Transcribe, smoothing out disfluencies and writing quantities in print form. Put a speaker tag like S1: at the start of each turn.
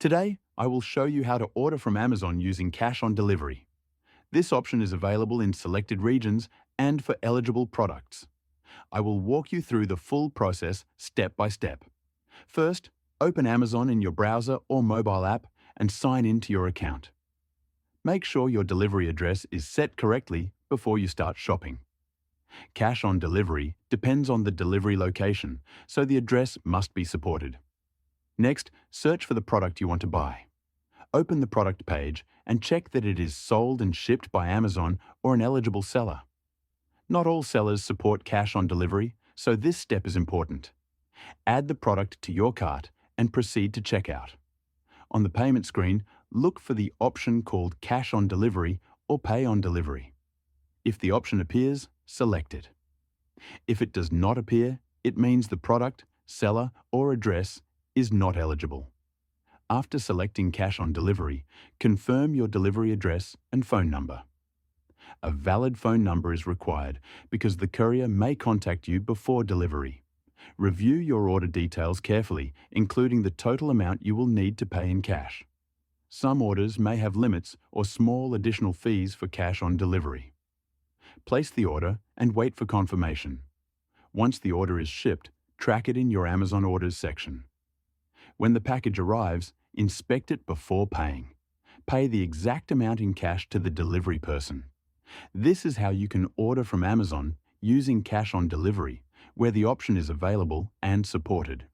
S1: Today, I will show you how to order from Amazon using cash on delivery. This option is available in selected regions and for eligible products. I will walk you through the full process step by step. First, open Amazon in your browser or mobile app and sign into your account. Make sure your delivery address is set correctly before you start shopping. Cash on delivery depends on the delivery location, so the address must be supported. Next, search for the product you want to buy. Open the product page and check that it is sold and shipped by Amazon or an eligible seller. Not all sellers support cash on delivery, so this step is important. Add the product to your cart and proceed to checkout. On the payment screen, look for the option called Cash on Delivery or Pay on Delivery. If the option appears, select it. If it does not appear, it means the product, seller, or address is not eligible. After selecting Cash on Delivery, confirm your delivery address and phone number. A valid phone number is required because the courier may contact you before delivery. Review your order details carefully, including the total amount you will need to pay in cash. Some orders may have limits or small additional fees for cash on delivery. Place the order and wait for confirmation. Once the order is shipped, track it in your Amazon Orders section. When the package arrives, inspect it before paying. Pay the exact amount in cash to the delivery person. This is how you can order from Amazon using cash on delivery, where the option is available and supported.